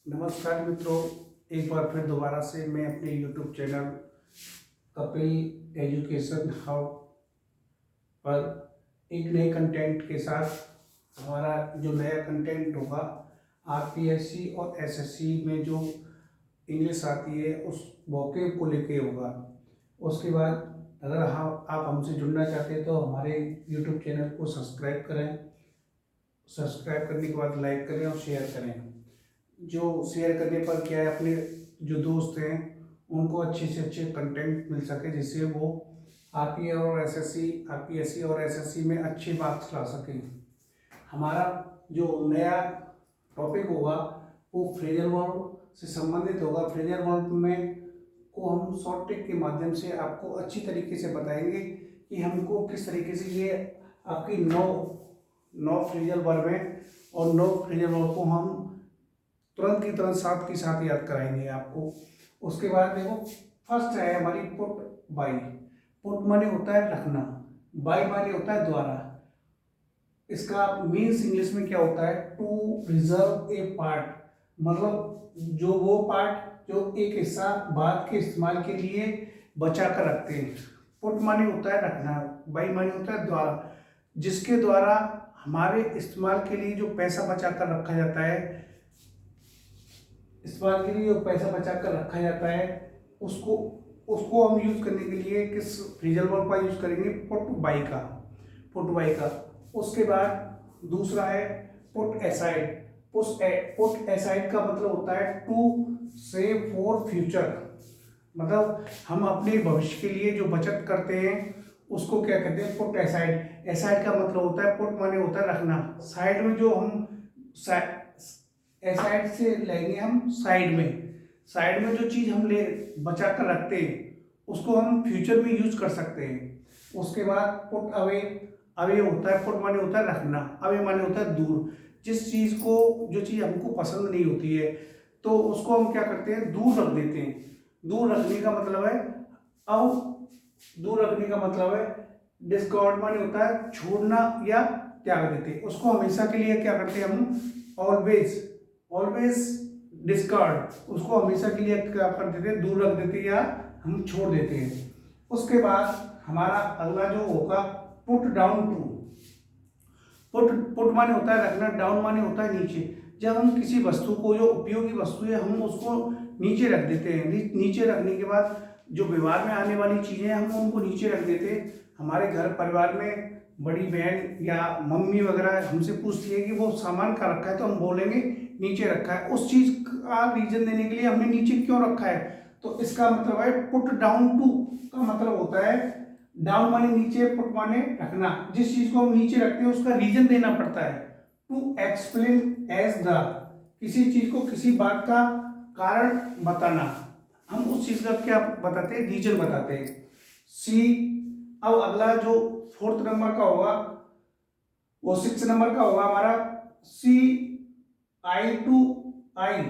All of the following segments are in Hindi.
नमस्कार मित्रों, एक बार फिर दोबारा से मैं अपने YouTube channel Kapil education hub पर एक नए कंटेंट के साथ हमारा जो नया कंटेंट होगा आरपीएससी और एसएससी में जो इंग्लिश आती है उस वोकैब को लेके होगा। उसके बाद अगर आप हमसे जुड़ना चाहते हैं तो हमारे YouTube चैनल को सब्सक्राइब करें। सब्सक्राइब करने के बाद लाइक करें और शेयर करें। जो शेयर करने पर क्या है, अपने जो दोस्त हैं उनको अच्छे से अच्छे कंटेंट मिल सके, जिससे वो आरपीएससी और एसएससी में अच्छे मार्क्स ला सकें। हमारा जो नया टॉपिक होगा वो फ्रेजल वर्ब से संबंधित होगा। फ्रेजल वर्ब में को हम शॉर्ट ट्रिक के माध्यम से आपको अच्छी तरीके से बताएंगे कि हमको किस तरीके से ये आपकी नौ फ्रेजल वर्ब है और 9 फ्रेजल वर्ब को हम तुरंत की तुरंत साथ की साथ याद कराएंगे आपको। उसके बाद देखो, फर्स्ट है हमारी पुट बाई। पुट माने होता है रखना, बाई माने होता है द्वारा। इसका मीन्स इंग्लिश में क्या होता है, टू रिजर्व ए पार्ट, मतलब जो वो पार्ट जो एक हिस्सा बाद के इस्तेमाल के लिए बचा कर रखते हैं। पुट माने होता है रखना, बाई माने होता है द्वारा, जिसके द्वारा हमारे इस्तेमाल के लिए जो पैसा बचा कर रखा जाता है, इस्तेमाल के लिए जो पैसा बचा कर रखा जाता है उसको हम यूज करने के लिए किस फ्रेजल वर्ब का यूज करेंगे, पुट बाई का। पुट बाई का। उसके बाद दूसरा है पुट एसाइड। पुट एसाइड का मतलब होता है टू सेव फॉर फ्यूचर, मतलब हम अपने भविष्य के लिए जो बचत करते हैं उसको क्या कहते हैं, पुट एसाइड। एसाइड का मतलब होता है, पुट माने होता है रखना, साइड में जो हम एसाइड से लेंगे हम साइड में जो चीज हम ले बचा कर रखते हैं उसको हम फ्यूचर में यूज कर सकते हैं। उसके बाद पुट अवे। अवे होता है, पुट माने होता है रखना, अवे माने होता है दूर। जिस चीज को जो चीज हमको पसंद नहीं होती है तो उसको हम क्या करते हैं, दूर रख देते हैं। दूर रखने का मतलब है डिस्कार्ड माने होता है छोड़ना या त्याग देते। उसको हमेशा के लिए क्या करते हैं हम, ऑलवेज डिस्कार्ड, उसको हमेशा के लिए क्या कर देते हैं, दूर रख देते हैं या हम छोड़ देते हैं। उसके बाद हमारा अगला जो होगा पुट डाउन टू। पुट माने होता है रखना, डाउन माने होता है नीचे। जब हम किसी वस्तु को, जो उपयोगी वस्तु है, हम उसको नीचे रख देते हैं। नीचे रखने के बाद जो व्यवहार में आने वाली चीजें हम उनको नीचे रख देते हैं। हमारे घर परिवार में बड़ी बहन या मम्मी वगैरह हमसे पूछती है कि वो सामान का रखा है, तो हम बोलेंगे नीचे रखा है। उस चीज का रीजन देने के लिए हमने नीचे क्यों रखा है, तो इसका मतलब है पुट डाउन टू का मतलब होता है, डाउन माने नीचे, पुट माने रखना। जिस चीज को हम नीचे रखते हैं उसका रीजन देना पड़ता है। टू एक्सप्लेन एज द, किसी चीज को किसी बात का कारण बताना, हम उस चीज का क्या बताते हैं, रीजन बताते हैं। सी। अब अगला जो 4th नंबर का होगा वो 6 नंबर का होगा हमारा, सी आई टू आई।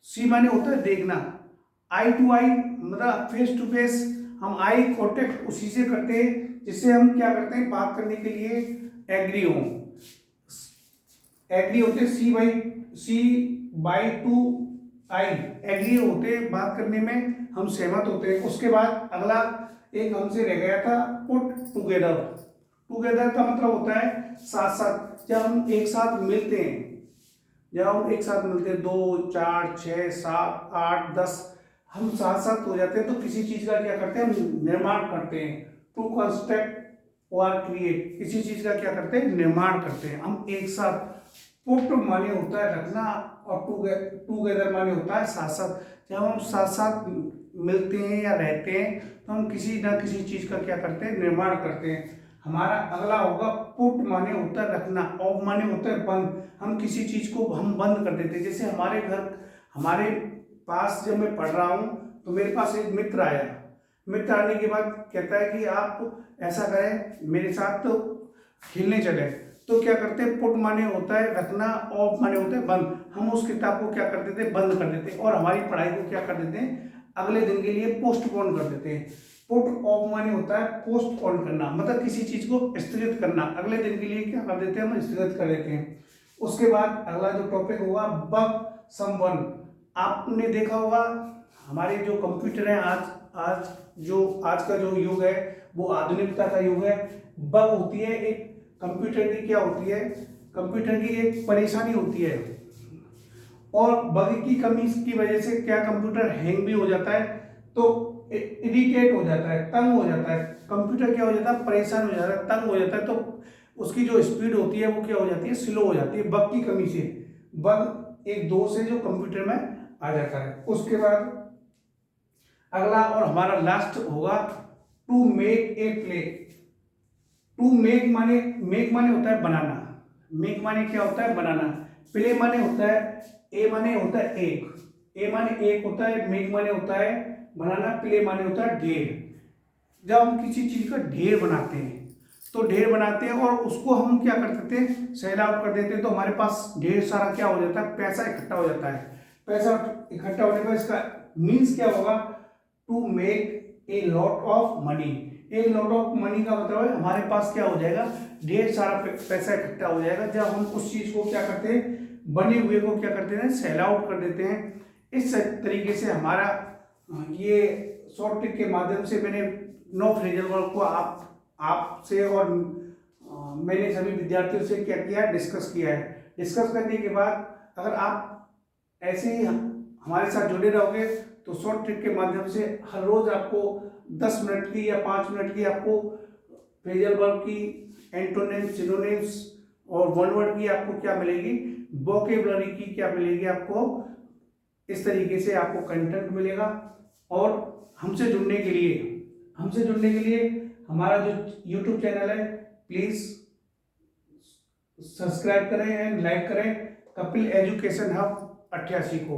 सी माने होता है देखना, आई टू आई मतलब फेस टू फेस। हम आई कॉन्टेक्ट उसी से करते हैं जिससे हम क्या करते हैं, बात करने के लिए एग्री होते। सी बाई टू आई, एग्री होते, बात करने में हम सहमत होते हैं। उसके बाद अगला एक हमसे रह गया था, पुट टुगेदर। टुगेदर का मतलब होता है साथ साथ। जब हम एक साथ मिलते हैं, 2 4 6 7 8 10 हम साथ साथ हो जाते हैं तो किसी चीज का क्या करते हैं, हम निर्माण करते हैं। टू कंस्ट्रक्ट और क्रिएट, किसी चीज का क्या करते हैं, निर्माण करते हैं हम एक साथ। पुट माने होता है रखना और टूगेदर माने होता है साथ साथ। जब हम साथ साथ मिलते हैं या रहते हैं तो हम किसी ना किसी चीज का क्या करते हैं, निर्माण करते हैं। हमारा अगला होगा पुट माने होता है रखना, ऑफ माने होता है बंद। हम किसी चीज को हम बंद कर देते हैं। जैसे हमारे पास जब मैं पढ़ रहा हूँ तो मेरे पास एक मित्र आया। मित्र आने के बाद कहता है कि आप ऐसा करें, मेरे साथ तो खेलने चले। तो क्या करते हैं, पुट माने होता है रखना, ऑफ माने होता है बंद। हम उस किताब को क्या कर देते हैं, बंद कर देते हैं और हमारी पढ़ाई को क्या कर देते हैं, अगले दिन के लिए पोस्टपोन कर देते हैं। पुट ऑफ माने होता है पोस्टपोन करना, मतलब किसी चीज को स्थगित करना, अगले दिन के लिए क्या कर देते हैं, हम स्थगित कर देते हैं। उसके बाद अगला जो टॉपिक होगा बग समवन। आपने देखा होगा हमारे जो कंप्यूटर है आज का जो युग है वो आधुनिकता का युग है। बग होती है एक कंप्यूटर की, क्या होती है, कंप्यूटर की एक परेशानी होती है, और बग की कमी की वजह से क्या कंप्यूटर हैंग भी हो जाता है, तो इरिटेट हो जाता है, तंग हो जाता है कंप्यूटर, क्या हो जाता है, परेशान हो जाता है, तंग हो जाता है, तो उसकी जो स्पीड होती है वो क्या हो जाती है, स्लो हो जाती है बग की कमी से। बग एक दोष है जो कंप्यूटर में आ जाता है। उसके बाद अगला और हमारा लास्ट होगा to make a play. To make माने होता है बनाना, मेक माने क्या होता है, बनाना। प्ले माने होता है, ए माने होता है एक, ए माने एक होता है, मेक माने होता है बनाना, प्ले माने होता है ढेर। जब हम किसी चीज का ढेर बनाते हैं तो ढेर बनाते हैं और उसको हम क्या कर देते हैं, सेल आउट कर देते हैं, तो हमारे पास ढेर सारा क्या हो जाता है, पैसा इकट्ठा हो जाता है। पैसा इकट्ठा होने पर इसका मीन्स क्या होगा, to make a lot of money. एक लॉट ऑफ मनी का मतलब है हमारे पास क्या हो जाएगा, ढेर सारा पैसा इकट्ठा हो जाएगा जब हम उस चीज को क्या करते हैं, बने हुए को क्या करते हैं, सेल आउट कर देते हैं। इस तरीके से हमारा ये शॉर्ट ट्रिक के माध्यम से मैंने 9 फ्रेजल वर्ब को आपसे और मैंने सभी विद्यार्थियों से क्या किया है, डिस्कस किया है। डिस्कस करने के बाद अगर आप ऐसे ही हमारे साथ जुड़े रहोगे तो शॉर्ट ट्रिक के माध्यम से हर रोज आपको 10 मिनट की या 5 मिनट की आपको फ्रेजल वर्ब की एंटोनिम्स, सिनोनिम्स और वन वर्ड की आपको क्या मिलेगी, वोकेबलरी की क्या मिलेगी आपको। इस तरीके से आपको कंटेंट मिलेगा। और हमसे जुड़ने के लिए हमारा जो YouTube चैनल है प्लीज सब्सक्राइब करें एंड लाइक करें कपिल एजुकेशन हब 88 को।